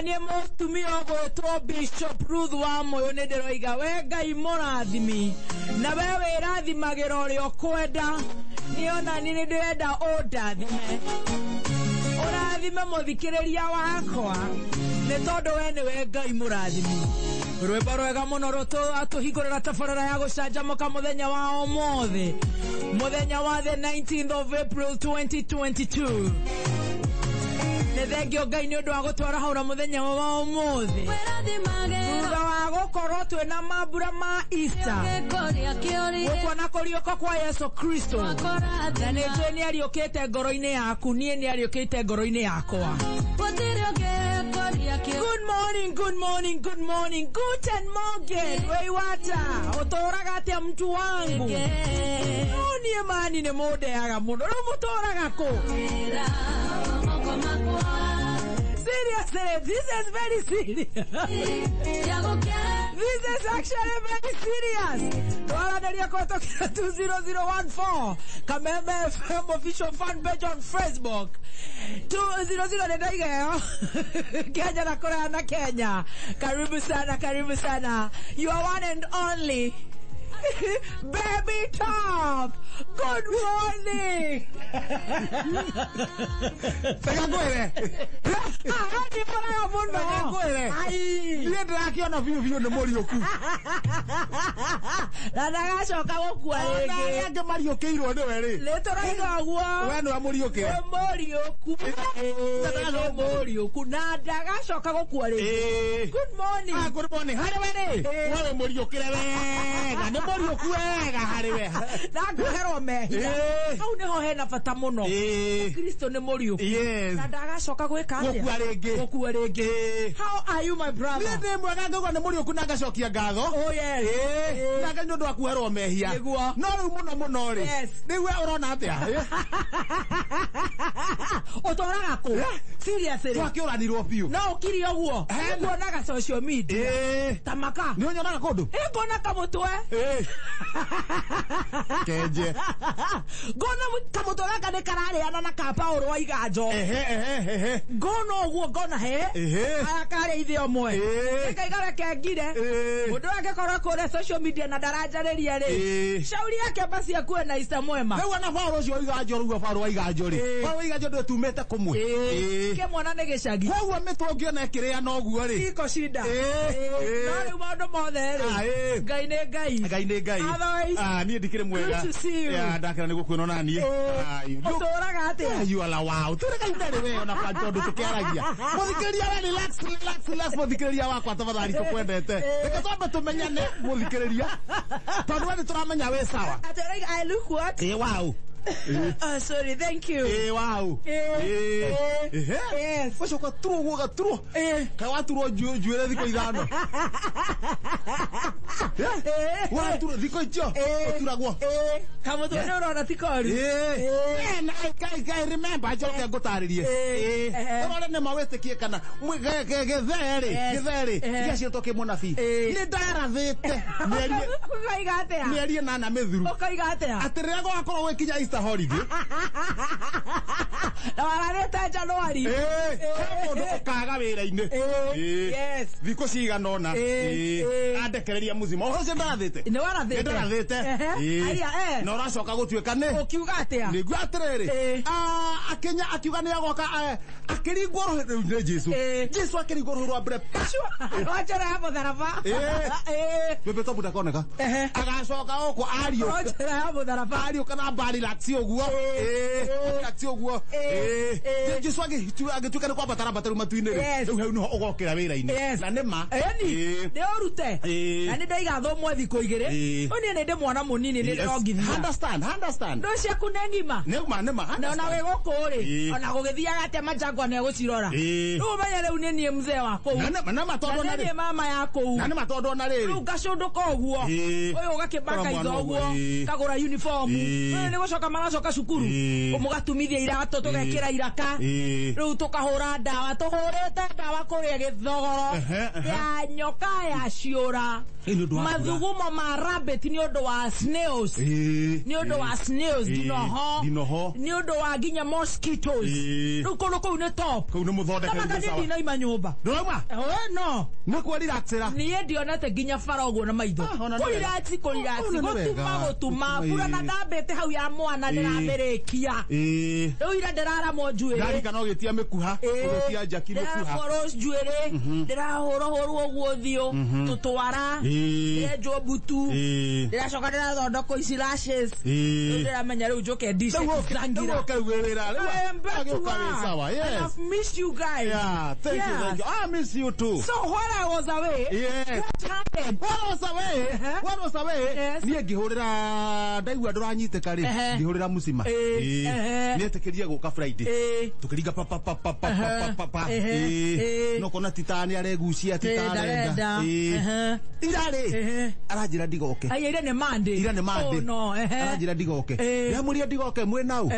nie mũtumia ũgwĩtwo Bishop Ruth wa Moyo nĩ ndĩroiga we Ngai mũrathimi na we wĩrathimagĩra ũrĩa ũkwenda nĩ ona niĩ nĩ ndĩrenda ũndathime ũrathime mũthikĩrĩria wakwa nĩ tondũ we nĩwe Ngai mũrathimi rwĩmbo rwega mũno rũtũhingũrĩra tabarĩra ya gũcanjamũka mũthenya wa ũmũthĩ mũthenya wa the 19th of April 2022 nĩ thengio Ngai nĩ ũndũ wa gũtwara haura mũthenya wa ũmũthĩ thutha wa gũkorwo twĩna mambura ma Easter gũkuona kũriũka kwa Yesu Kristo na nĩ njũĩ nĩ ariũkĩte ngoro-inĩ yaku niĩ nĩ ariũkĩte ngoro-inĩ yakwa. Good morning, good morning, good morning, guten Morgen, weiwata, ũtũraga atĩa mtu wangu? No niĩ mani nĩ mũndeaga mũno, rĩu mũtũraga kũ? Seriously, this is very serious. This is actually very serious. Tuaranĩria kũhĩtũkĩra 20014 Kameme FM official fan page on Facebook. 200 nĩ ndaigeyo Kenya na Korea na Kenya. Karibu sana, karibu sana. You are one and only Baby Top. Good morning. Pega kwere. Hadi para muno. Pega kwere. Ai. Ndiye ndakiona biu nĩ Mũriũku. Na ndagacoka gũkua rĩngĩ. Nake Mariũkĩirwo nĩwe rĩ. Nĩ tũraiga ũguo. We nĩ Mũriũke. Mũriũku. Mũriũku na ndagacoka gũkua rĩngĩ. Good morning. Good morning. Harĩ we rĩ. Wewe Mũriũkĩre wega. Nĩ Mũriũku wega harĩ we. Na ngũherwo mehia. Hau nĩho hena bata mũno. Kristo nĩ Mũriũku. Yes. Na ndagacoka gwĩka atĩa? Gũkua rĩngĩ. How are you my brother? Niĩ ndĩ mwega ngauga nĩ Mũriũku na ngacokia ngatho. Oh yes. Na ngai nĩ ũndũ wa kuherwo mehia. Nĩguo. No rĩu mũno rĩ. Yes. Rĩu we ũrona atĩa? Ũtũraga kũ? Seriously. Twakĩũranirwo biũ. No ũkiri ũguo. Nguonaga social media. Tamaka. Nĩ ũnyonaga kũndũ? Ngona kamũtwe. Kenje. Ngona kamũtwe gaka nĩ kararĩana na ka Paulo wa Iganjo. Ngona ũguo ngona aya karĩ ithe ũmwe. Ĩkaigara kengire. Mũndũ wake korwo kũrĩa social media na ndaranjarĩria rĩ. Shauri yake basi akuwe na Isa mwema. Rĩu ona Paulo ũcio wa Iganjo rĩu Paulo wa Iganjo rĩ. Paulo wa Iganjo ndwe tumĩte kũmwe. Ke mwana nĩ gĩcagi. Koguo mĩtũngi ona ĩkĩrĩa na ũguo rĩ. Iko shida. No rĩu maũndũ mothe rĩ. Ngai nĩ Ngai. Ngai nĩ Ngai. Niĩ ndikĩrĩ mwega. Ndakĩra nĩ gũkwĩna naniĩ. Ũtũraga atĩa? You ala wow. Tũrega itarĩ we ona kwa tondũ tũkĩaragia. Mũthikĩrĩria we relax mũthikĩrĩria wakwa tafadhali tũkwendete. Reke twambe tũmenyane mũthikĩrĩria. Tondũ we nĩtũramenya wĩ sawa. I look what? Wow. Sorry, thank you. Wow. Yes. Wacho kwa turu gaturu. Ka waturu njuĩre thikũ ithano. Wa turu thikũ icio. Turagwo. Kama tu ndio unaona tikoru. Na kai remember ajoke ngũtarĩrie. Ũrore nĩ mawĩtĩkie kana gĩtherĩ. Gĩacio toke mũnabi. Nĩ ndarathĩte. Mĩeri 8 mĩthiru. Ũkaiga atĩa? Atĩrĩra gwakorwo gũkinya Easter holiday. Na wararĩte January. Mũndũ ũkaga wĩra-inĩ. Yes. Thikũ cigana ũna. Andekereria mũzima. Ũcio ndarathĩte. Nĩ warathĩte. Ndarathĩte. Na ũracoka gũtuĩka nĩ. Ũkiuga atĩa? Nĩguo atĩrĩrĩ. Akenya akiuga nĩ agoka akĩringwo rũhĩ nĩ Jesu. Jesu akĩringwo rũhĩ rwa mbere. Wachora hapo tharaba. Bebe tobu ndakoneka. Agacoka gũkũ ariũ. Wachora hapo tharaba. Ariũ kana mbari laxi ũguo. Laxi ũguo. Jesu agĩtuĩka nĩ kwambatara mbatarũ matu-inĩ rĩ. Rĩu hau nĩho ũgokĩra wĩra-inĩ. Na nĩ ma. Nĩ ũrute. Na nĩ ndaigathomwo thikũ igĩrĩ. Ũniĩ nĩ ndĩ mwana mũnini nĩ ndĩrongithia. Understand. Ndũ ciaku nĩ ngima. Nĩ ma. Na ona wĩ gũkũ rĩ. Ona gũgĩthiaga atĩa majangwa nĩ egũcirora. Rĩu ũmenye rĩu nĩ niĩ mzee wa kũu. Na matondũ na rĩ. Mama ya kũu. Na nĩ matondũ na rĩ. Rĩu ngacũndũka ũguo. Ũyũ ũgakĩbaka itho ũguo. Kagũra uniform. Nĩ gũcoka maracoka cukuru. Mũgatumithia iratũ tũgekĩra iraka. Rĩu tũkahũra ndawa. Tũhũrĩte ndawa kũrĩ ya githogoro ya nyoka ya ciura mathugumo ma rabbit ni undu wa snails ni undu wa snails dinoho ni undu wa ginya mosquitoes ruko kou ne top kou ne muthondeka kama ndini na imanyumba ndoma no nako relaxera ni ndionete ginya fara uguo na maitho kurirati gutuma pura na ndambete hau ya mwana ndirathirikia riu ira ndiraramo njuiri gari kana ugitia mikuha ugitia njaki mikuha foros njuiri ndirahoro uguo thio tutwara ndio butu ndiracoka ndirathondoko ici lashes ndiramenya riu njoke dish zangira ukawira riu sawa. Yes, I've missed you guys. Yeah, thank you. I miss you too. So when I was away, what happened? What was away? Yes. Niye ngihurira ndaigua nduranyiteka ri ngihurira mucima niye tekeria guka Friday tukiringa pa no kona titani aregucia titarenda irare arajira ndigoke ire ne Monday oh no arajira ndigoke yamuria ndigoke mwe nau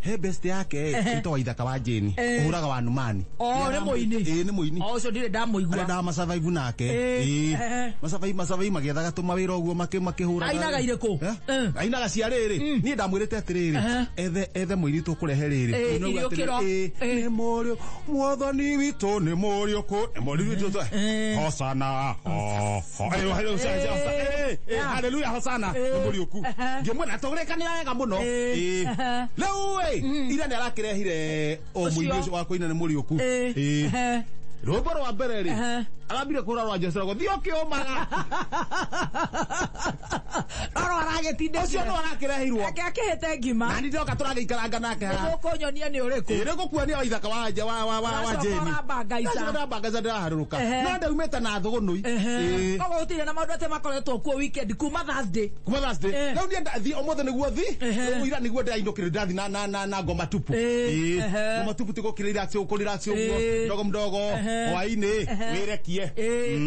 he best yake ito ithaka wa Jeni uhuraga wa Numani ne muini ni muini ucio ndire ndamuigua nda masurvive nake masurvive magiethaga tumawira uguo makihura ainaga ireko ainaga cia riri ni ndamwirite atiriri ethe muiri tukurehe riri ni morio mwathani witu ni morio ko ni morio witu hosana haleluya hosana ni morio ku ngimwena tugurekanira wega muno leu ira ni arakirehire o muiri wa koina ni morio ku rwimbo rwa mbere ri arambire kura rwa Jesũ go thio kiumaga aro aragetinde ucio no arakirehirwo akihete ngima na ndio katuragiikaranga nake ha ukonyonia ni uriku ire gukuania ithaka wa Jeni bagaza ndiraharuruka no ndaumite na thugunui kogo utire na maundu ate makoretwo kuo weekend kuma Thursday no ndia ndathi omothe niguo thi ira niguo ndaindukire ndathi na ngoma tupu ngoma tupu tigukire relax ukurelax uguo mdogo waini wirekie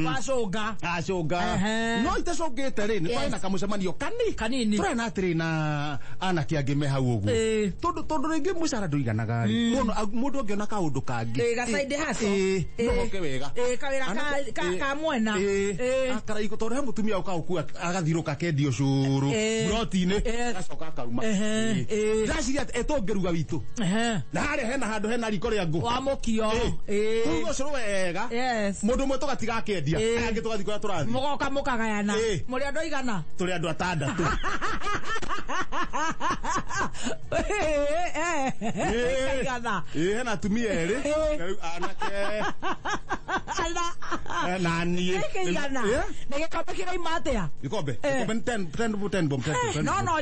wacunga no itacungite ri ni twina kamucemanio kanini turena atiri na anake angi me hau uguo tondu ringi mucara nduiganaga ri mundu ungiona kaundu kangi gacaide haco no oke wega kawira ka mwena akaraiko tondu he mutumia ukauku agathiruka kendio curu brotini gacoka akauma ndiraciria etongeruga witu na haria hena handu hena riko ria ngu wa mukio tugo curu wega mundu mwe tugatiga kendia angi tugathi kwa turathi mugoka mukagayana muri andu igana turi andu atandatu hena tumia eri anake nani igana nige kabe kira imatea ikombe 10 bomb no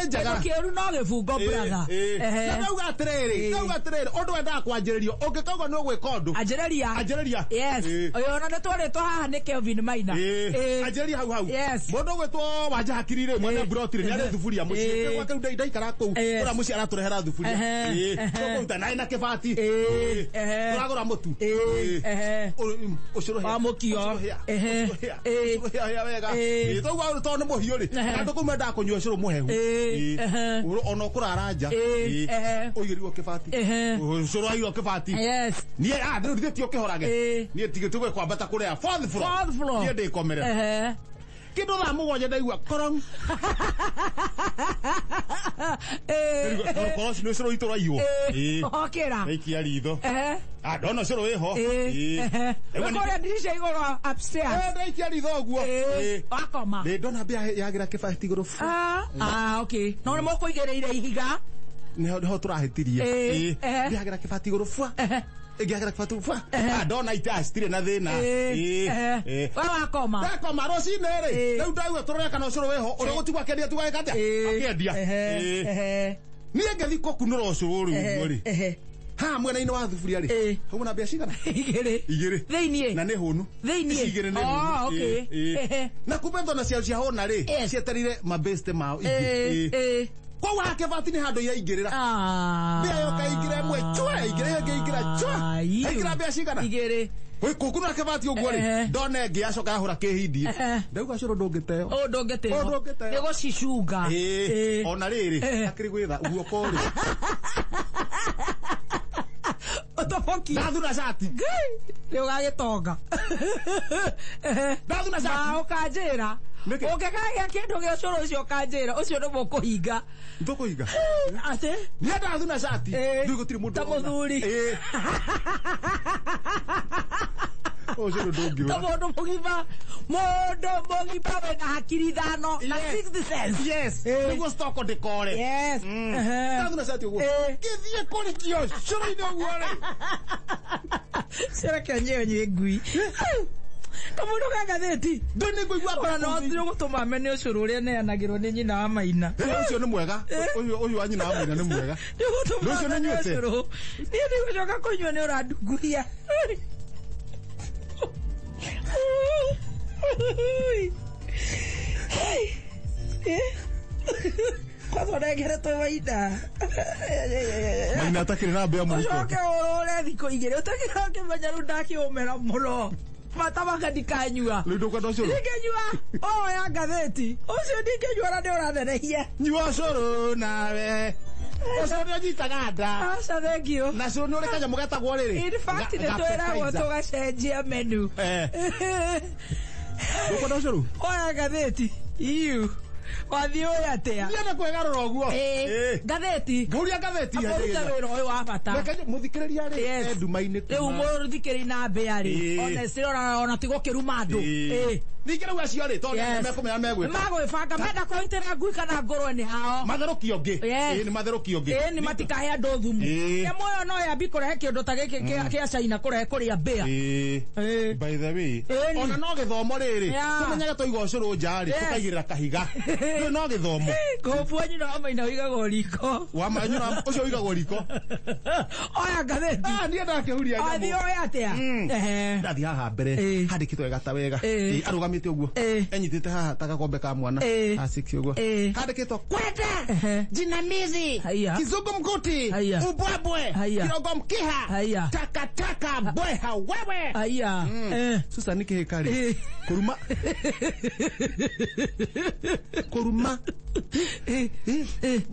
njega kiru no gibungo brother nauga atiriri undu wenda kwanjiririo ungikauga no gwika undu anjiriria yes oyo na twaretwo haha ni Kelvin Maina anjiriria hau mundu gwitwo wanja hakirire mwana brotire ni ari thufuria muci kwa kau ndaikara kuu ura muci araturehera thufuria tukuruta nae na kibati turagura mutu ucuru wa mukio wega tugwa tondu muhiu ri andu kuma ndakunywa ucuru muhehu ono kuraranja uigiriwo kibati ucuru ayo kibati ni ndithitio kihorage ni tigitugwe kwambata kuria fourth floor ni ndikomere kindu thaa mugwanja ndaigua korong korong ni curu itu raiwo okira ikia ritho ndona curu wiho ukoria dirisha iguru upstairs ndaikia ritho uguo akoma ndona mbia yagira kibati iguru okay no ni mukuigereire ihiga niho turahitirie yagira kibati iguru fwa igiagira kibati fwa ndona ita stire na thina wakoma rocine ri riu ndauga turoreka no curu wiho uri gutigwa kendia tigwa katia akendia ni ngethi kukunura ucuru riu ri ha mwena-ini wa thufuria ri hau na mbia cigana igiri thiini na ni hunu igiri ni hunu na kumbe na cia hona ri cieterire mabeste mao ingi kwa wake vati ni hando ya ingirira bia yo kaingire mwe chwa ingire chwa ingire bia cigana igiri we kukuna ke vati uguo ri ndone ngi acoka ahura kihindi ndauga curu ndungiteo ndungiteo nego cicunga ona riri akiri gwitha guoko ri Toboki. Ndathuna cati. Rĩu gagĩtonga. Ndathuna cati. Na ũkanjĩra. Ũngĩkagĩa kĩndũ gĩa ũcũrũ ũcio ũkanjĩra ũcio nĩ mũkũhinga. Ndũkũhinga. Atĩ? Niĩ ndathuna cati. Rĩu gũtirĩ mũndũ. Ta mũthuri. Ũcio ndũngĩũra. Ta mũndũ mũgima wĩna hakiri ithano na 60 cents. Yes. Nĩguo stoko ndĩkore. Yes. Ndathuna cati ũguo. Gĩthiĩ kũrĩkio cũrũ-inĩ ũguo rĩ. Sereke nyonye ngui. Kamundu ka gatheti. Ndone ngũigua kwa no thiro gũtũma mene ũcũrũ ũrĩa neanagĩrwo nĩ nyina wa Maina. Ũcio nĩ mwega. Ũyũ wa nyina wa Maina nĩ mwega. Ũcio nĩ nyuĩte. Niĩ ndigũcoka kũnyua nĩ ũrandunguhia. Kwanza ũnengeretwo Maina. Maina atakĩrĩ na mbĩa mũhuko. Ũcoke ũrore thikũ igĩrĩ ũtakĩra ũkĩmenya rĩu ndakĩũmera mũno. Mata makandikanyua. Rĩu ndũkwenda ũcũrũ? Ndingĩnyua. Ya ngatheti. Ũcio ndingĩnyua na ndĩũrathenehia. Nyua ũcũrũ nawe. Ũcũrũ nĩũnyitaga nda. Aca thengio. Na cũrũ nĩ ũrĩ kanyamũ getagwo rĩrĩ. In fact nĩtwĩragwo tũgacenjia menu. Ndũkwenda ũcũrũ? Oya ngatheti. Wathiĩ ũĩ atĩa? Ndienda kwĩgarũra ũguo. Ngatheti. Ngũria ngatheti. Akũruta wĩra ũyũ wa bata. Mũthikĩrĩria rĩ nduma-inĩ. Rĩu mũthikĩrĩria na mbĩa rĩ. Honestly ona ti gũkĩruma andũ. Ningĩ rĩu acio rĩ tondũ mekũmenya megwĩka. Magwĩbanga menda kũrutĩra ngui kana ngũrwe nĩ hao. Matherũkia ũngĩ. Nĩ matherũkia ũngĩ. Nĩ matikahe andũ thumu. Nyamũ ĩyo no yambi kũrehe kĩndũ ta gĩkĩ kĩa China kũrehe kũrĩa mbĩa. By the way. Ona no gĩthomo rĩrĩ. Tũmenyage tũiga ũcũrũ nja rĩ tũkaigĩrĩra kahiga. Rĩu no gĩthomo. Kũbua nyina wa Maina ũigagwo riko. Wa Maina ũcio ũigagwo riko. Oya ngatheti. Niĩ ndakĩhuria nyamũ. Athiĩ oĩ atĩa? Ndathiĩ haha mbere handĩkĩtwo wega ta wega. Arũgamĩte ũguo. Enyitĩte haha ta gakombe ka mwana. Asiki ũguo. Handĩkĩtwo kwete. Jinamizi. Kizungumkuti. Ubwabwe. Kirogo mkiha. Takataka bweha wewe. Susa nĩ kĩhĩka rĩ. Kũruma. Kũruma.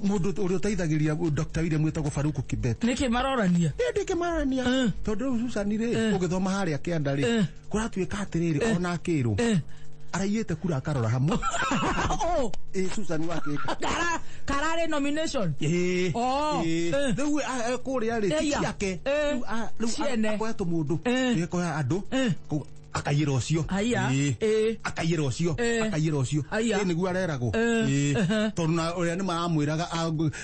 Mũndũ ũrĩa ũteithagĩria Dr. William wĩtagwo Faruku Kibet. Nĩkĩ marorania? Ndĩkĩ marorania. Tondũ Susan rĩ ũgĩthoma harĩa kĩanda rĩ. Kũratuĩka atĩrĩrĩ ona kĩrũ. Araiyĩte kura akarora hamwe. Susan wakĩka. Karare nomination. Rĩu kũrĩa rĩ ciake. Rĩu akoyatwo mũndũ. Ekoya andũ. Akaiyĩra ũcio. Akaiyĩra ũcio. Akaiyĩra ũcio. Nĩguo areragwo. Tondũ na ũrĩa nĩ maramwĩraga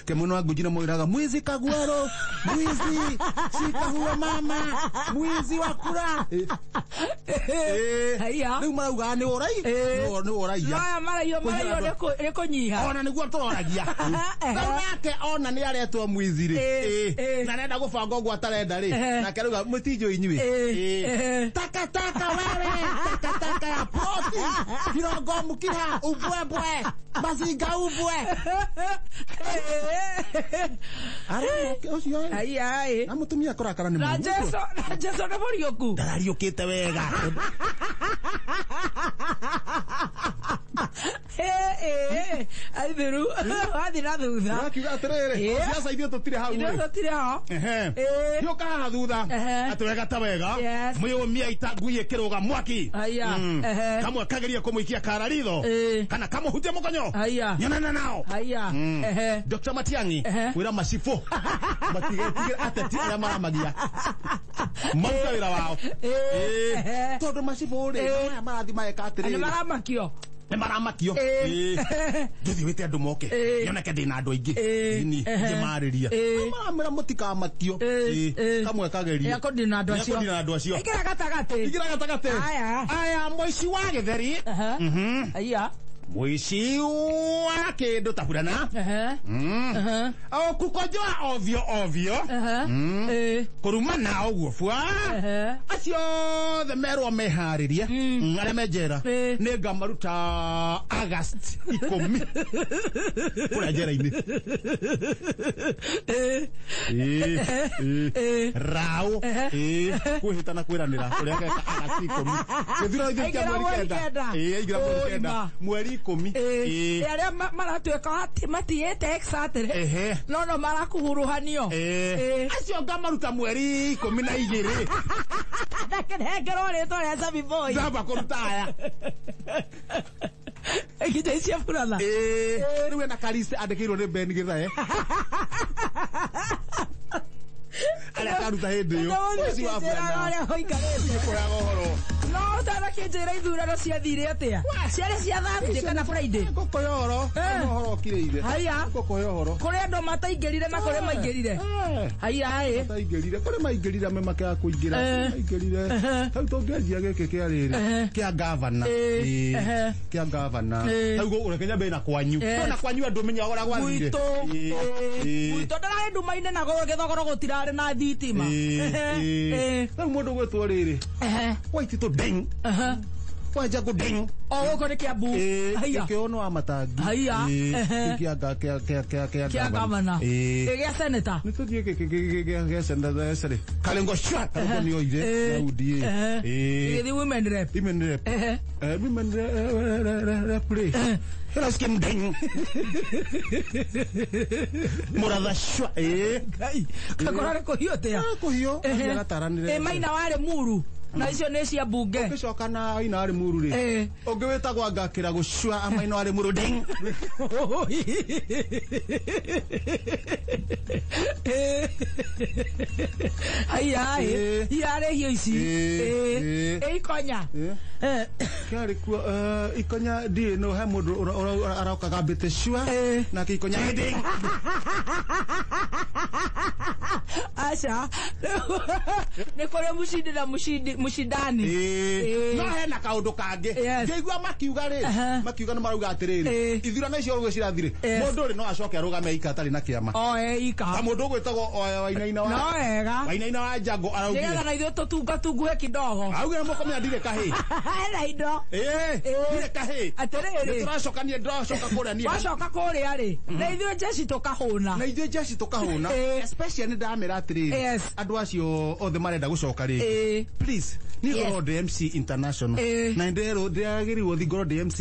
kemũno ngũnji nĩ mwĩraga mwizi Kagwaro. Mwizi. Shika huyo mama. Mwizi wa kura. Rĩu marauga nĩ ũrai. Nĩ ũraia. Maraio nĩ kũnyiha. Ona nĩguo tũroragia. Rĩu nake ona nĩ aretwo mwizi rĩ. Na nenda gũbanga ũguo atarenda rĩ. Nake rauga mũtinjũ inyuĩ. Takataka wewe. Takataka ya ploti. Kirogo mkiha. Ubwebwe. Mazinga ubwe. Ũcio na mũtumia kũrakara nĩ mũndũ. Na Jesu nĩ mũriũku. Ndarariũkĩte wega. Aithiru wathi na thutha. Wakiuga atĩrĩrĩ ciaca ithuĩ tũtirĩ hau. Ithuĩ tũtirĩ ho. Hiũka haha thutha. Atĩ wega ta wega. Mwĩyũmia ita ngui ĩkĩrũga mwaki. Kamwe kageria kũmũikia kara ritho. Kana kamũhutie mũkonyo. Nyonana nao. Dr. Matiang'i wĩra macibũ. Matigetigĩra ateti arĩa maramagia. Maruta wĩra wao. Tondũ macibũ rĩ aya marathi maeka atĩrĩrĩ. Nĩ maramakio. Nĩ maramakio. Ndũthiĩ wĩte andũ moke. Nyoneke ndĩna andũ aingĩ. Ngĩmarĩria. Maramwĩra mũtikamakio. Kamwe kageria. Ekũndina andũ acio. Ekũndina andũ acio. Ingĩra gatagatĩ. Ingĩra gatagatĩ. Aya mũici wa gĩtheri. Mũici wa kĩndũ ta burana. Kũkonjoa ovyo ovyo. Kũruma na ũguo bwa. Acio othe merwo meharĩrie. Arĩa me njera nĩ ngamaruta August 10 kũrĩa njera-inĩ. Raũ kwĩhĩta na kwĩranĩra ũrĩa geka August 10. Gĩthurano gĩkĩ kĩa mweri kenda. Mweri 10 aria maratuika ati matiete exatere no marakuhuruhanio acio ngamaruta mweri 12 ndakenengero rĩtwa rĩa Sabi Boy ndamba kũruta aya Kita isia furana. Rĩu ena Kalisi andĩkĩirwo nĩ Ben Githae. Arĩa karuta hĩndĩ ĩyo. Ũcio wa furana. Arĩa hoikarĩte. Koyaga ũhoro. No tara kĩnjĩra ithurano ciathire atĩa? Ciarĩ cia Thursday kana Friday? Ngũkũhe ũhoro. Ũhoro ũkĩrĩire. Haya. Ngũkũhe ũhoro. Kũrĩ andũ mataingĩrire na kũrĩ maingĩrire. Haya ĩ. Mataingĩrire. Kũrĩ maingĩrire me makĩaga kũingĩra. Maingĩrire. Hau tũngĩanjia gĩkĩ kĩa rĩrĩ. Kĩa gavana. Kĩa gavana. Hau ũrekenya mbere na kwanyu. Na kwanyu andũ menya ũrĩa gwathire. Gwitũ ndararĩ nduma-inĩ na gũgĩthogoro gũtirarĩ na thitima. Rĩu mũndũ gwĩtwo rĩrĩ. Waititũ ding. Waja go ding. Gũkũ nĩ Kiambu. Kĩo no wa matangi. Haya. Kĩa gavana. Gĩa seneta. Nĩ tũthiĩ gĩa seneta cere. Kalengo shwa. Kalengo nĩ oire. Daudi. Gĩthiĩ women rep. Women rep. Women rep play. Hela skin ding. Muratha shwa. Ngai. Kakorare kũhio tea. Kũhio. Gataranire. Maina warĩ Muru. Na icio nĩ cia mbunge. Ũgĩcoka na Maina warĩ Muru rĩ. Ũngĩ wĩtagwo Ngakĩra gũcua Maina warĩ Muru ding. Haya yarĩ hio ici. Ikonya. Kĩarĩ kuo ikonya ndiĩ no he mũndũ aroka gambĩte shua na ikonya ding. Acha. Nĩ kũrĩ mushindani. No hena kaũndũ kangĩ. Ngĩigua makiuga rĩ. Makiuga nĩ marauga atĩrĩrĩ. Ithurano icio ũguo cirathire. Mũndũ rĩ no acoke arũgame ika atarĩ na kĩama. Ika. Na mũndũ ũgwĩtagwo Wainaina wa. No wega. Wainaina wa Njango araugire. Nĩgetha na ithuĩ tũtungatungũhe kidogo. Augire mũkomia ndirĩ kahĩ. Hena indo. Ndirĩ kahĩ. Atĩrĩrĩ. Nĩtũracokania ndĩracoka kũrĩa niĩ. Wacoka kũrĩa rĩ. Na ithuĩ jeshi tũkahũna. Na ithuĩ jeshi tũkahũna. Especially nĩ ndamĩra atĩrĩrĩ. Andũ acio othe marenda gũcoka rĩngĩ. Please. Ni oro DMC International. Na ndĩragĩrirwo thingoro DMC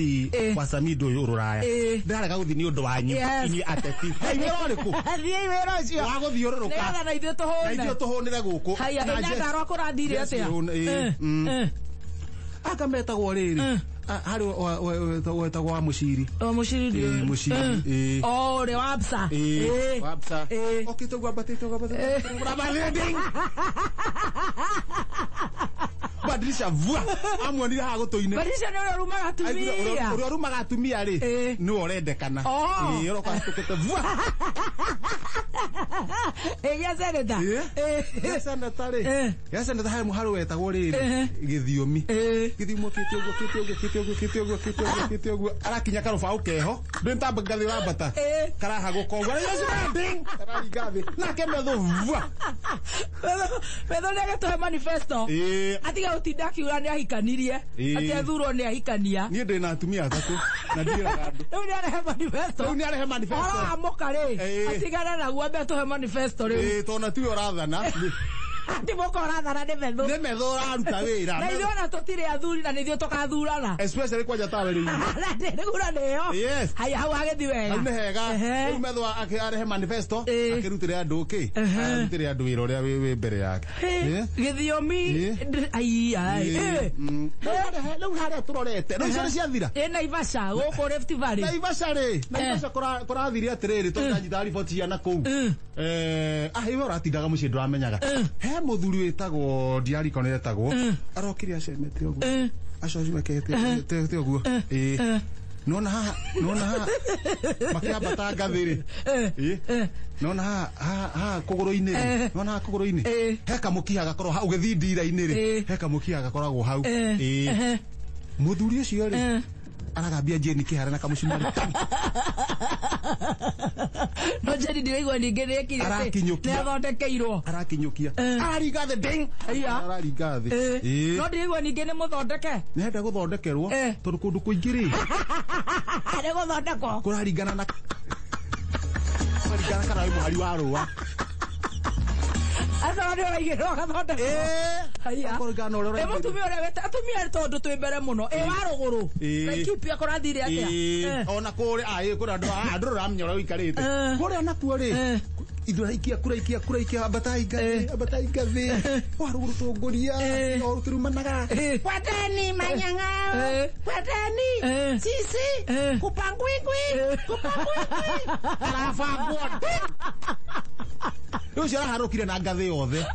wa Samido ũyũ rũraya. Ndarega gũthiĩ nĩ ũndũ wanyu. Inyuĩ ateti. Wĩra ũrĩkũ? Thiĩ wĩra ũcio. Wa gũthiũrũrũka. Nĩgetha na ithuĩ tũhũne. Na ithuĩ tũhũnĩre gũkũ. Haya na ndarwa kũrathire atĩa. Aka metagwo rĩrĩ. Harĩ wetagwo wa Mũciri. Mũciri ndiũ. Mũciri. Ũrĩa wa Absa. Wa Absa. Okĩte gwambatĩte. Rabathĩnding. Badilisha vua. Amuonire ha gũtũ-inĩ. Badilisha nĩ ũrĩa rumaga atumia. Ũrĩa rumaga atumia rĩ. Nĩ ũrendekana. Ũroka tũkĩte vua. Gĩa seneta. Gĩa seneta rĩ. Gĩa seneta harĩ wetagwo rĩrĩ. Gĩthiomi. Gĩthiomi kĩte ũguo. Arakinya karobaũ keho. Ndĩntamba ngathĩ ũrambata. Karahagũka ũguo. Kararinga thĩ. Nake metho vua. Metho nĩagĩtũhe manifesto. Atiga gũtinda akiuga nĩ ahikanirie. Atĩ athurwo nĩ ahikania. Niĩ ndĩ na atumia atatũ. Na ndiraga andũ. Rĩu nĩ arehe manifesto. Aramoka rĩ. Atigana naguo ambe atũhe manifesto rĩu. Tondũ tiwe ũrathana. Ati moko rathana nĩ metho. Nĩ metho ũraruta wĩra. Na ithuĩ ona tũtirĩ athuri na nĩ ithuĩ tũkathurana. Especially kwanja tawe-inĩ. Ndĩrĩgura nĩyo. Yes. Haya hau hagĩthi wega. Hau nĩ hega. Rĩu metho arehe manifesto. Akĩrutĩre andũ arutĩre andũ wĩra ũrĩa wĩ mbere yake. Gĩthiomi. Rĩu harĩa tũrorete. Rĩu icio nĩ ciathira. Naivasha gũkũ Rift Valley. Naivasha rĩ. Naivasha kũrathire atĩrĩrĩ tondũ ndanyita riboti ya nakũu. Iwe ũratindaga mũciĩ ndũramenyaga. He mũthuri wĩtagwo Ndiariko nĩ etagwo. Arokire acemete ũguo. Acocimekete ũguo. Nona haha makĩambata ngathĩ rĩ. Nona haha kũgũrũ-inĩ rĩ. Nona haha kũgũrũ-inĩ. He kamũkiha gakorwo hau ũgĩthiĩ ndira-inĩ rĩ. He kamũkiha gakoragwo hau. Mũthuri ũcio rĩ. Aragambia Jeni kĩhara na kamũcumari. No Jeni ndiraigua ningĩ nĩekire. Arakinyũkia. Nĩathondekeirwo. Arakinyũkia. Araringa thĩ ding. Araringa thĩ. No ndiraigua ningĩ nĩ mũthondeke. Nĩenda gũthondekerwo. Tondũ kũndũ kũingĩ rĩ. Nĩ gũthondekwo. Kũraringana na. Kũraringana kana wĩ mũhari wa rũa. Asa ndio waigero gathonde. Haya. Korgano ro. Mutumia ore weta atumia tondu twi mbere muno. Waruguru. Laikipia korathire atia. Ona kuri kuri andu ramnyora uikarite. Kuri anakuo ri. Iduraikia kuraikia abataika the. Waruguru tongoria. No kirumanaga. Kwateni manyanga. Kwateni. Sisi. Kupangwingwi. Alafa god. Yo cia harukire na ngathi yothe.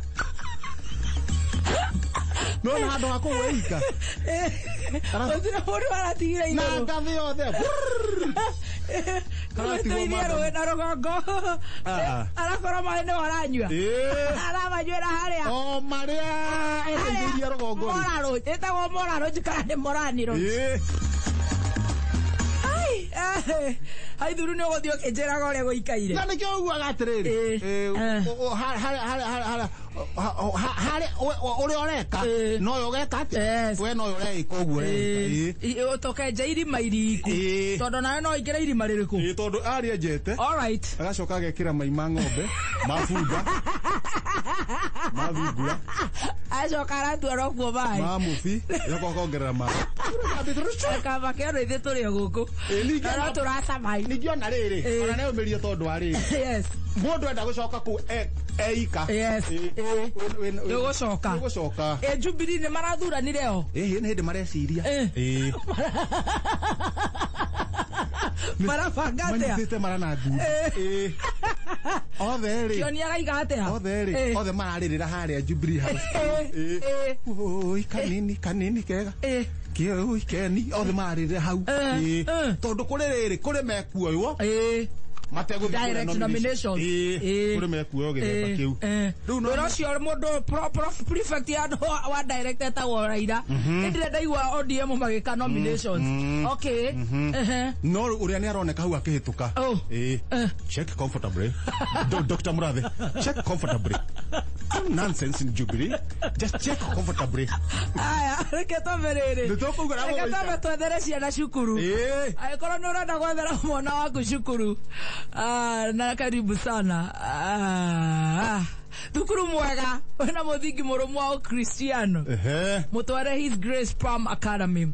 No na handu hako weika. Otira hori waratigire iguru. Na ngathi yothe. Karati wo mama. Na rogongo. Arakora maene waranyua. Aramanywera haria. O maria ehiria rogongo. Moraro, etagwo moraro jikara ni moraniro. Hai thuru ni ugothio kinjiraga uria guikaire. Na nikio uguaga atiriri. Hare uria ureka no yogeka ati we no ureka uguo reka utoke jairi mairiku tondu nawe no ikira irima ririku tondu aria njete all right agacoka agekira mai ma ng'ombe mabunga mabunga acoka aratwara kuo mai mamubi yakokongerera mai kaba kero ithe turi guku no turasa mai ningiona riri ona nayo merio tondu ari yes mundu enda gucoka ku eika yes gucoka Jubilee ni marathuranire o ni hindi mareciria marabanga atia manithite marana ngu othe ri kionia raiga atia othe mararirira haria Jubilee House oi kanini kega kio ikeni othe mararirira hau tondu kuri riri kuri mekuoywo direct nominations kuri mekuoyo githemba kiu riu no cio mundu prefect ya wa director ta wa Raila ndire ndaigua ODM magika nominations okay no uria ni aroneka hau akihituka check comfortably Dr. Murathe check comfortably nonsense in Jubilee just check comfortably aya reketo merere nditokugura go reketo twethere ciana cukuru aikoro ni urenda gwethera mwana waku cukuru na karibu sana thukuru mwega wena muthingi murumu wa Cristiano mutware His Grace Palm Academy.